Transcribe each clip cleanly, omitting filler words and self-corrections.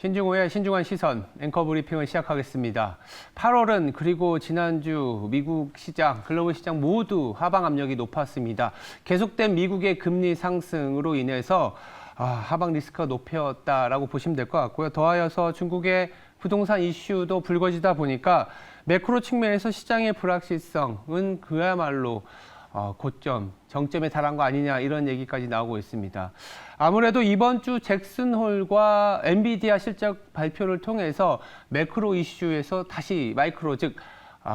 신중호의 신중한 시선 앵커 브리핑을 시작하겠습니다. 8월은 그리고 지난주 미국 시장, 글로벌 시장 모두 하방 압력이 높았습니다. 계속된 미국의 금리 상승으로 인해서 하방 리스크가 높였다라고 보시면 될 것 같고요. 더하여서 중국의 부동산 이슈도 불거지다 보니까 매크로 측면에서 시장의 불확실성은 그야말로 고점, 정점에 달한 거 아니냐 이런 얘기까지 나오고 있습니다. 아무래도 이번 주 잭슨홀과 엔비디아 실적 발표를 통해서 매크로 이슈에서 다시 마이크로, 즉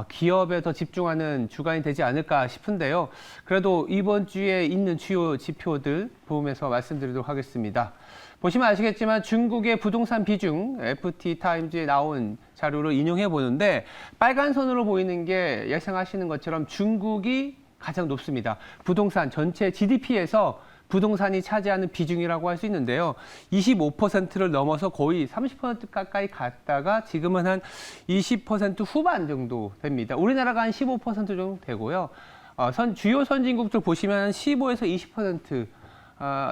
기업에 더 집중하는 주간이 되지 않을까 싶은데요. 그래도 이번 주에 있는 주요 지표들 보면서 말씀드리도록 하겠습니다. 보시면 아시겠지만 중국의 부동산 비중, FT 타임즈에 나온 자료를 인용해 보는데 빨간 선으로 보이는 게 예상하시는 것처럼 중국이 가장 높습니다. 부동산 전체 GDP에서 부동산이 차지하는 비중이라고 할 수 있는데요. 25%를 넘어서 거의 30% 가까이 갔다가 지금은 한 20% 후반 정도 됩니다. 우리나라가 한 15% 정도 되고요. 주요 선진국들 보시면 15에서 20%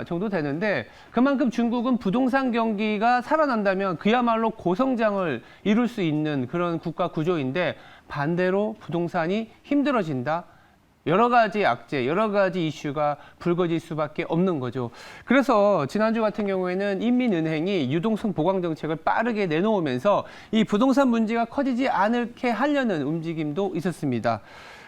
정도 되는데 그만큼 중국은 부동산 경기가 살아난다면 그야말로 고성장을 이룰 수 있는 그런 국가 구조인데 반대로 부동산이 힘들어진다. 여러 가지 악재, 여러 가지 이슈가 불거질 수밖에 없는 거죠. 그래서 지난주 같은 경우에는 인민은행이 유동성 보강 정책을 빠르게 내놓으면서 이 부동산 문제가 커지지 않게 하려는 움직임도 있었습니다.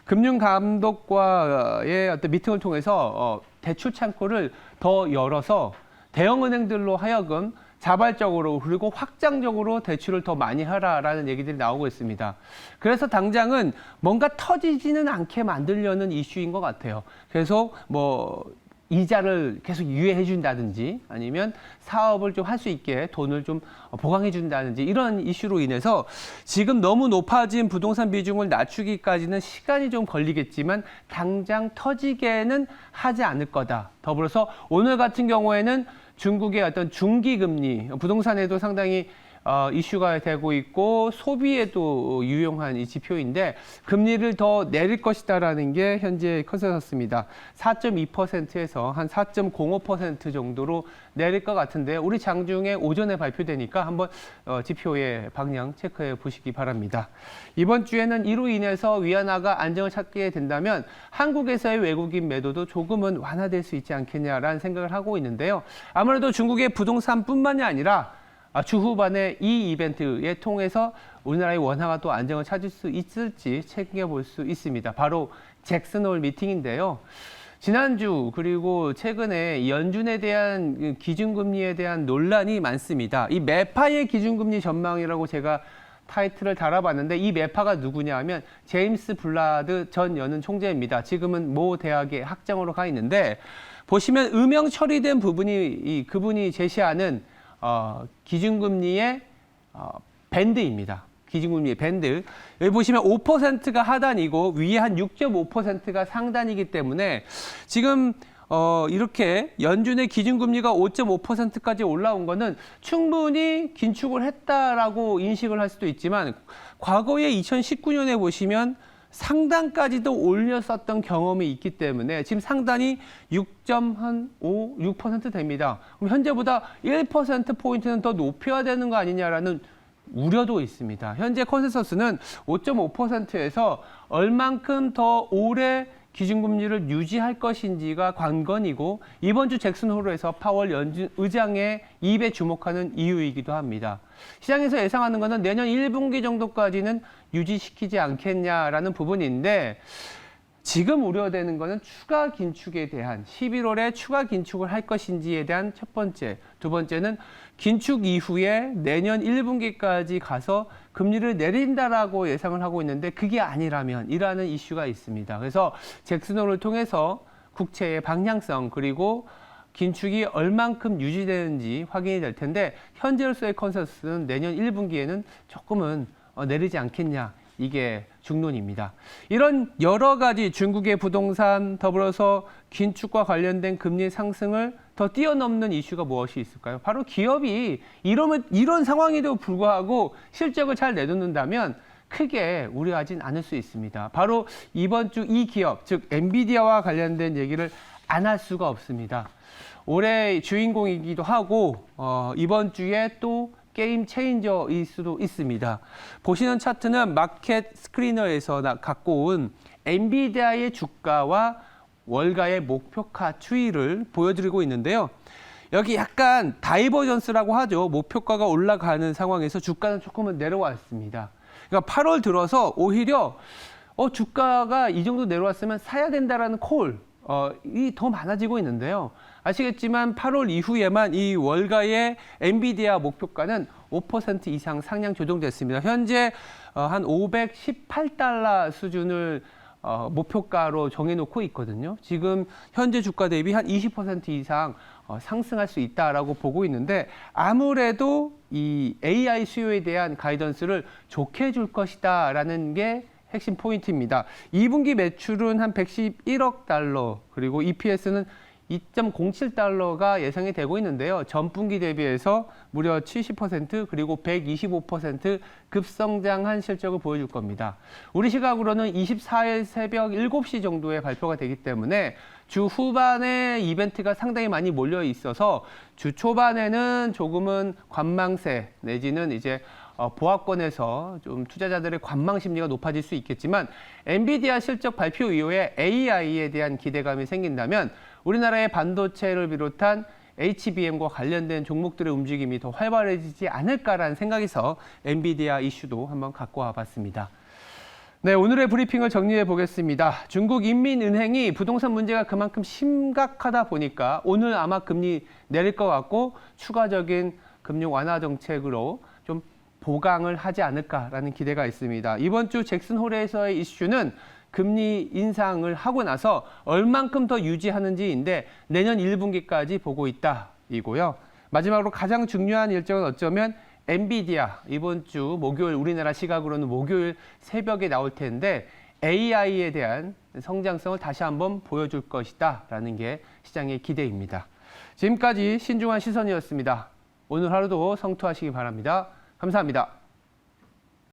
금융감독과의 어떤 미팅을 통해서 대출 창구를 더 열어서 대형은행들로 하여금 자발적으로 그리고 확장적으로 대출을 더 많이 하라라는 얘기들이 나오고 있습니다. 그래서 당장은 뭔가 터지지는 않게 만들려는 이슈인 것 같아요. 그래서 이자를 계속 유예해 준다든지 아니면 사업을 좀 할 수 있게 돈을 좀 보강해 준다든지 이런 이슈로 인해서 지금 너무 높아진 부동산 비중을 낮추기까지는 시간이 좀 걸리겠지만 당장 터지게는 하지 않을 거다. 더불어서 오늘 같은 경우에는 중국의 어떤 중기금리, 부동산에도 상당히 이슈가 되고 있고 소비에도 유용한 이 지표인데 금리를 더 내릴 것이다라는 게 현재 컨센서스입니다. 4.2%에서 한 4.05% 정도로 내릴 것 같은데 우리 장중에 오전에 발표되니까 한번 지표의 방향 체크해 보시기 바랍니다. 이번 주에는 이로 인해서 위안화가 안정을 찾게 된다면 한국에서의 외국인 매도도 조금은 완화될 수 있지 않겠냐라는 생각을 하고 있는데요. 아무래도 중국의 부동산뿐만이 아니라 주 후반에 이 이벤트에 통해서 우리나라의 원화가 또 안정을 찾을 수 있을지 챙겨볼 수 있습니다. 바로 잭슨홀 미팅인데요. 지난주 그리고 최근에 연준에 대한 기준금리에 대한 논란이 많습니다. 이 매파의 기준금리 전망이라고 제가 타이틀을 달아봤는데 이 매파가 누구냐 하면 제임스 블라드 전 연은 총재입니다. 지금은 모 대학의 학장으로 가 있는데 보시면 음영 처리된 부분이 그분이 제시하는 기준금리의 밴드입니다. 기준금리의 밴드. 여기 보시면 5%가 하단이고 위에 한 6.5%가 상단이기 때문에 지금 이렇게 연준의 기준금리가 5.5%까지 올라온 거는 충분히 긴축을 했다라고 인식을 할 수도 있지만 과거에 2019년에 보시면 상단까지도 올렸었던 경험이 있기 때문에 지금 상단이 6% 됩니다. 그럼 현재보다 1%포인트는 더 높여야 되는 거 아니냐라는 우려도 있습니다. 현재 컨센서스는 5.5%에서 얼만큼 더 오래 기준금리를 유지할 것인지가 관건이고 이번 주 잭슨홀에서 파월 연준 의장의 입에 주목하는 이유이기도 합니다. 시장에서 예상하는 것은 내년 1분기 정도까지는 유지시키지 않겠냐라는 부분인데 지금 우려되는 것은 추가 긴축에 대한 11월에 추가 긴축을 할 것인지에 대한 첫 번째, 두 번째는 긴축 이후에 내년 1분기까지 가서 금리를 내린다라고 예상을 하고 있는데 그게 아니라면 이라는 이슈가 있습니다. 그래서 잭슨홀을 통해서 국채의 방향성 그리고 긴축이 얼만큼 유지되는지 확인이 될 텐데 현재로서의 컨센서스는 내년 1분기에는 조금은 내리지 않겠냐. 이게 중론입니다. 이런 여러 가지 중국의 부동산 더불어서 긴축과 관련된 금리 상승을 더 뛰어넘는 이슈가 무엇이 있을까요? 바로 기업이 이런 상황에도 불구하고 실적을 잘 내놓는다면 크게 우려하진 않을 수 있습니다. 바로 이번 주 이 기업, 즉 엔비디아와 관련된 얘기를 안 할 수가 없습니다. 올해 주인공이기도 하고 이번 주에 또 게임 체인저일 수도 있습니다. 보시는 차트는 마켓 스크리너에서 갖고 온 엔비디아의 주가와 월가의 목표가 추이를 보여드리고 있는데요. 여기 약간 다이버전스라고 하죠. 목표가가 올라가는 상황에서 주가는 조금은 내려왔습니다. 그러니까 8월 들어서 오히려 주가가 이 정도 내려왔으면 사야 된다라는 콜이 더 많아지고 있는데요. 아시겠지만 8월 이후에만 이 월가의 엔비디아 목표가는 5% 이상 상향 조정됐습니다. 현재 한 518달러 수준을 목표가로 정해놓고 있거든요. 지금 현재 주가 대비 한 20% 이상 상승할 수 있다라고 보고 있는데 아무래도 이 AI 수요에 대한 가이던스를 좋게 줄 것이다라는 게 핵심 포인트입니다. 2분기 매출은 한 111억 달러 그리고 EPS는 2.07달러가 예상이 되고 있는데요. 전분기 대비해서 무려 70% 그리고 125% 급성장한 실적을 보여줄 겁니다. 우리 시각으로는 24일 새벽 7시 정도에 발표가 되기 때문에 주 후반에 이벤트가 상당히 많이 몰려 있어서 주 초반에는 조금은 관망세 내지는 이제 보합권에서 좀 투자자들의 관망 심리가 높아질 수 있겠지만 엔비디아 실적 발표 이후에 AI에 대한 기대감이 생긴다면 우리나라의 반도체를 비롯한 HBM과 관련된 종목들의 움직임이 더 활발해지지 않을까라는 생각에서 엔비디아 이슈도 한번 갖고 와봤습니다. 네, 오늘의 브리핑을 정리해 보겠습니다. 중국 인민은행이 부동산 문제가 그만큼 심각하다 보니까 오늘 아마 금리 내릴 것 같고 추가적인 금융 완화 정책으로 좀 보강을 하지 않을까라는 기대가 있습니다. 이번 주 잭슨홀에서의 이슈는 금리 인상을 하고 나서 얼만큼 더 유지하는지인데 내년 1분기까지 보고 있다 이고요. 마지막으로 가장 중요한 일정은 어쩌면 엔비디아 이번 주 목요일 우리나라 시각으로는 목요일 새벽에 나올 텐데 AI에 대한 성장성을 다시 한번 보여줄 것이다라는 게 시장의 기대입니다. 지금까지 신중한 시선이었습니다. 오늘 하루도 성투하시기 바랍니다. 감사합니다.